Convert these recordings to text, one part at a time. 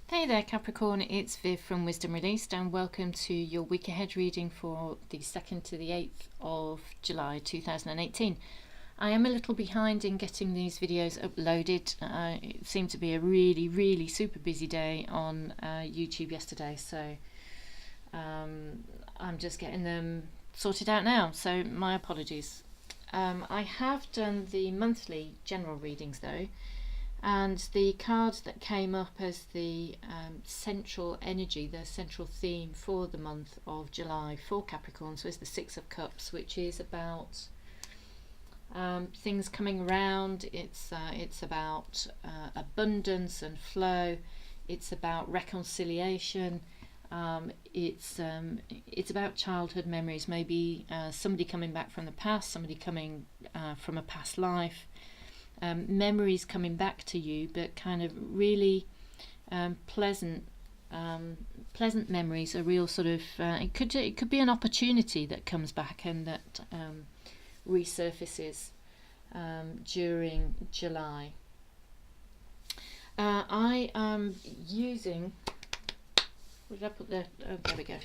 Hey there Capricorn, it's Viv from Wisdom Released and welcome to your week ahead reading for the 2nd to the 8th of July 2018. I am a little behind in getting these videos uploaded. It seemed to be a really super busy day on YouTube yesterday, so I'm just getting them sorted out now, so my apologies. I have done the monthly general readings though, and the card that came up as the central energy, the central theme for the month of July for Capricorn, so is the Six of Cups, which is about things coming around. It's about abundance and flow. It's about reconciliation. It's about childhood memories, maybe somebody coming back from the past, somebody coming from a past life. Memories coming back to you, but kind of really pleasant memories. A real sort of it could be an opportunity that comes back and that resurfaces during July. I am using. Where did I put the? Oh, there we go.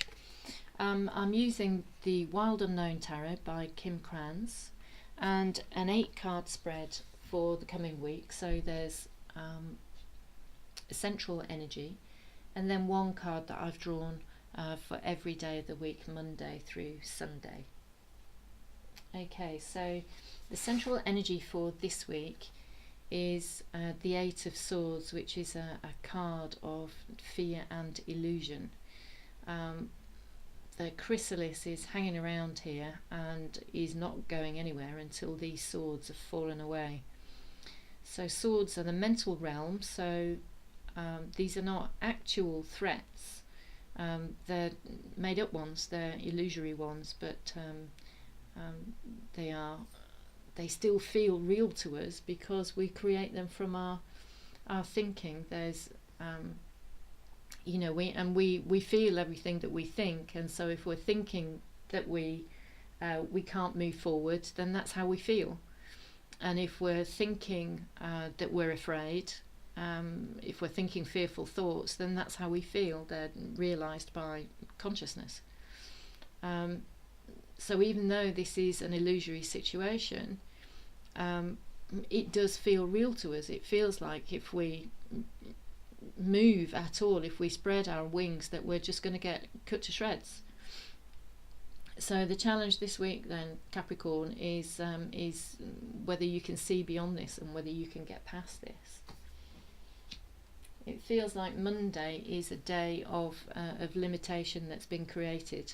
I'm using the Wild Unknown Tarot by Kim Krans and an 8-card spread for the coming week. So there's central energy, and then one card that I've drawn for every day of the week, Monday through Sunday. Okay, so the central energy for this week is the Eight of Swords, which is a card of fear and illusion. The chrysalis is hanging around here and is not going anywhere until these swords have fallen away. So swords are the mental realm, so these are not actual threats. They're made up ones, they're illusory ones, but they still feel real to us because we create them from our thinking. There's we feel everything that we think, and so if we're thinking that we can't move forward, then that's how we feel. And if we're thinking that we're afraid, if we're thinking fearful thoughts, then that's how we feel. They're realised by consciousness. So even though this is an illusory situation, it does feel real to us. It feels like if we move at all, if we spread our wings, that we're just going to get cut to shreds. So the challenge this week then, Capricorn, is whether you can see beyond this and whether you can get past this. It feels like Monday is a day of limitation that's been created.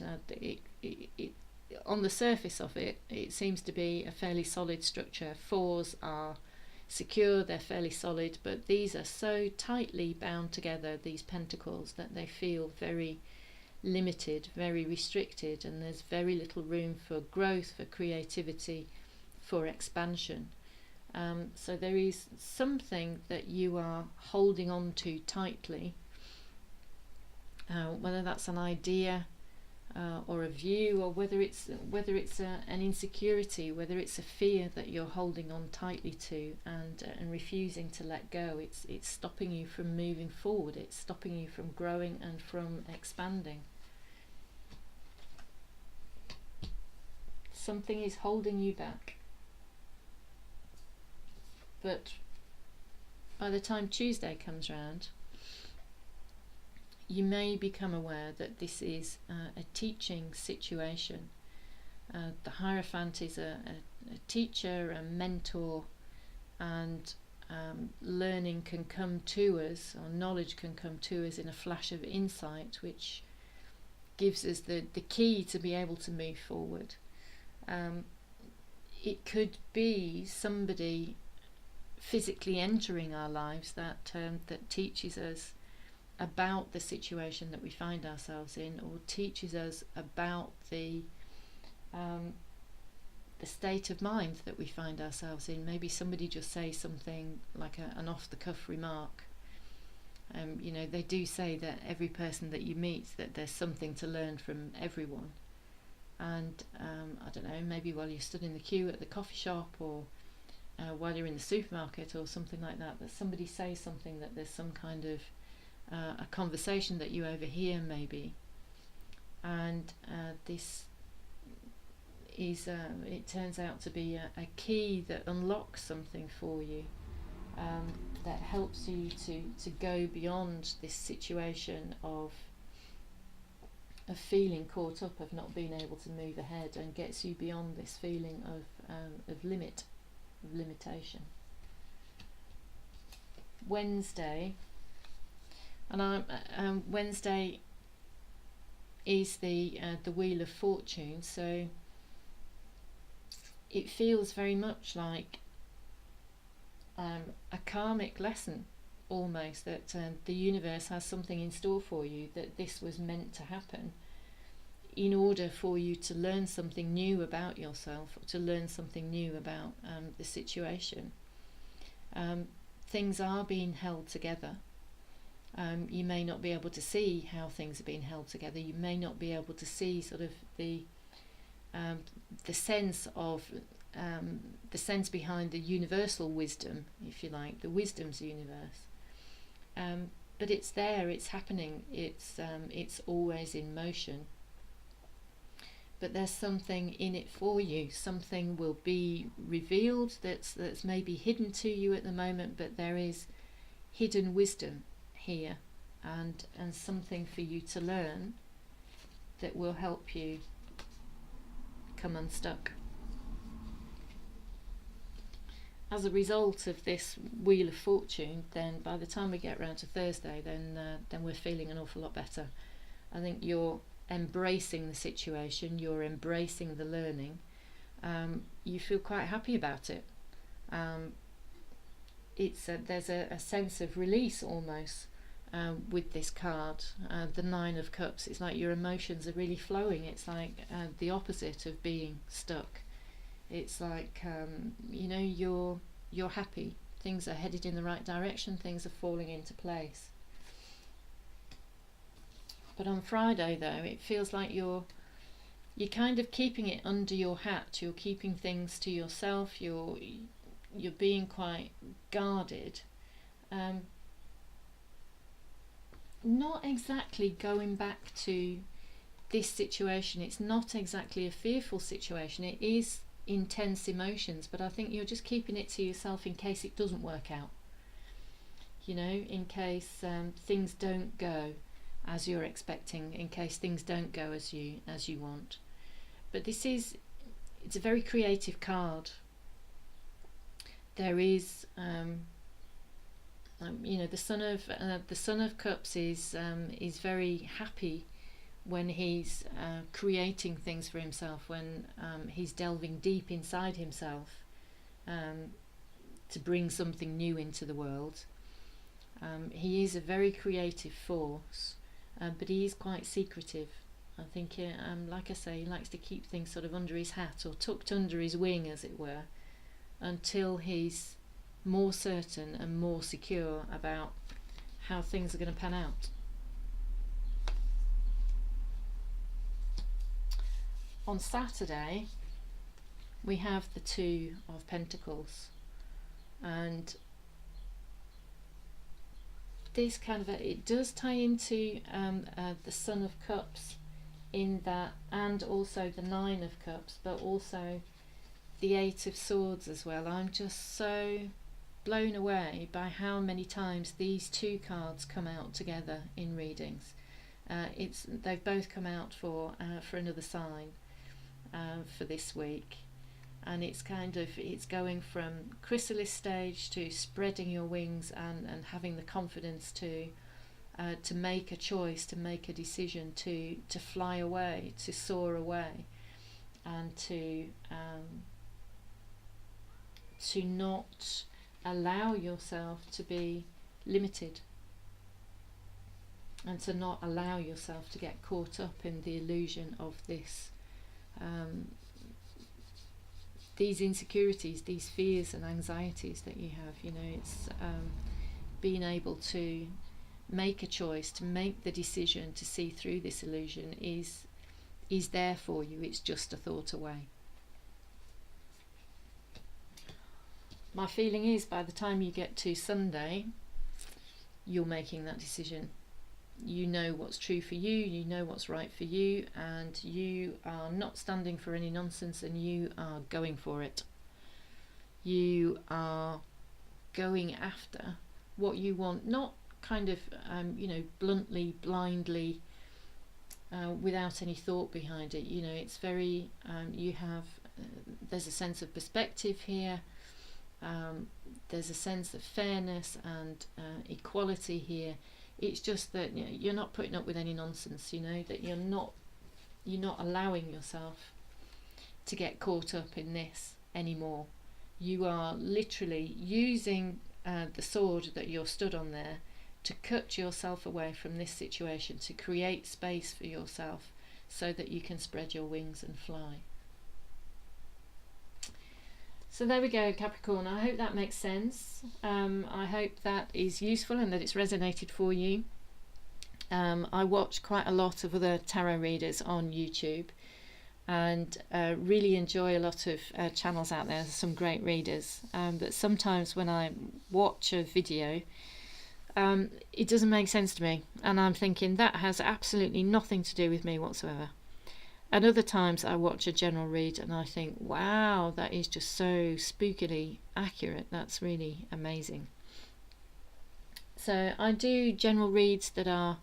On the surface of it, it seems to be a fairly solid structure. Fours are secure, they're fairly solid, but these are so tightly bound together, these pentacles, that they feel very limited, very restricted, and there's very little room for growth, for creativity, for expansion. So there is something that you are holding on to tightly, whether that's an idea or a view, or whether it's an insecurity, whether it's a fear that you're holding on tightly to and refusing to let go. It's stopping you from moving forward. It's stopping you from growing and from expanding. Something is holding you back. But by the time Tuesday comes round, you may become aware that this is a teaching situation. The Hierophant is a teacher, a mentor, and learning can come to us, or knowledge can come to us in a flash of insight, which gives us the key to be able to move forward. It could be somebody physically entering our lives that teaches us about the situation that we find ourselves in, or teaches us about the state of mind that we find ourselves in. Maybe somebody just says something like an off-the-cuff remark. They do say that every person that you meet, that there's something to learn from everyone. And I don't know, maybe while you're stood in the queue at the coffee shop, or while you're in the supermarket or something like that, that somebody says something, that there's some kind of a conversation that you overhear maybe, and this is it turns out to be a key that unlocks something for you, that helps you to go beyond this situation of feeling caught up, of not being able to move ahead, and gets you beyond this feeling of limitation. Wednesday, and Wednesday is the Wheel of Fortune, so it feels very much like a karmic lesson, almost, that the universe has something in store for you, that this was meant to happen in order for you to learn something new about yourself, or to learn something new about the situation. Things are being held together. You may not be able to see how things are being held together. You may not be able to see sort of the sense of the sense behind the universal wisdom, if you like, the wisdom's universe. But it's there, it's happening, it's always in motion. But there's something in it for you. Something will be revealed that's maybe hidden to you at the moment, but there is hidden wisdom here, and something for you to learn that will help you come unstuck. As a result of this Wheel of Fortune, then by the time we get round to Thursday, then we're feeling an awful lot better. I think you're embracing the situation, you're embracing the learning, you feel quite happy about it. There's a sense of release almost with this card, the Nine of Cups. It's like your emotions are really flowing. It's like the opposite of being stuck. It's like you're happy. Things are headed in the right direction. Things are falling into place. But on Friday, though, it feels like you're kind of keeping it under your hat. You're keeping things to yourself. You're being quite guarded. Not exactly going back to this situation. It's not exactly a fearful situation. It is intense emotions, but I think you're just keeping it to yourself in case it doesn't work out. In case things don't go as you're expecting, in case things don't go as you want. But it's a very creative card. There is the Son of Cups is very happy when he's creating things for himself, when he's delving deep inside himself to bring something new into the world. He is a very creative force, but he is quite secretive. I think, like I say, he likes to keep things sort of under his hat, or tucked under his wing, as it were, until he's more certain and more secure about how things are going to pan out. On Saturday, we have the Two of Pentacles, and this it does tie into the Son of Cups in that, and also the Nine of Cups, but also the Eight of Swords as well. I'm just so blown away by how many times these two cards come out together in readings. They've both come out for another sign for this week, and it's going from chrysalis stage to spreading your wings and having the confidence to make a choice, to make a decision, to fly away, to soar away, and to not allow yourself to be limited, and to not allow yourself to get caught up in the illusion of this these insecurities, these fears and anxieties that you have. It's being able to make a choice, to make the decision to see through this illusion is there for you. It's just a thought away. My feeling is, by the time you get to Sunday, you're making that decision. You know what's true for you, you know what's right for you, and you are not standing for any nonsense, and you are going for it. You are going after what you want, not kind of bluntly, blindly, without any thought behind it. It's very there's a sense of perspective here. There's a sense of fairness and equality here. It's just that you're not putting up with any nonsense, that you're not allowing yourself to get caught up in this anymore. You are literally using the sword that you're stood on there to cut yourself away from this situation, to create space for yourself so that you can spread your wings and fly. So there we go, Capricorn. I hope that makes sense. I hope that is useful and that it's resonated for you. I watch quite a lot of other tarot readers on YouTube, and really enjoy a lot of channels out there. There's some great readers, but sometimes when I watch a video, it doesn't make sense to me, and I'm thinking that has absolutely nothing to do with me whatsoever. And other times I watch a general read and I think, wow, that is just so spookily accurate. That's really amazing. So I do general reads that are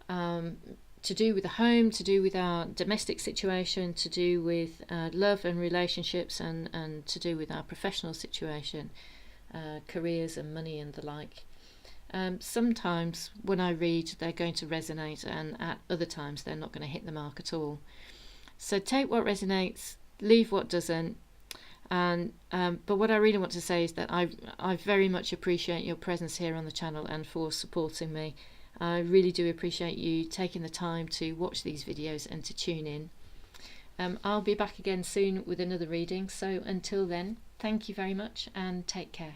to do with the home, to do with our domestic situation, to do with love and relationships, and to do with our professional situation, careers and money and the like. Sometimes when I read, they're going to resonate, and at other times they're not going to hit the mark at all. So take what resonates, leave what doesn't. And but what I really want to say is that I very much appreciate your presence here on the channel and for supporting me. I really do appreciate you taking the time to watch these videos and to tune in. I'll be back again soon with another reading. So until then, thank you very much and take care.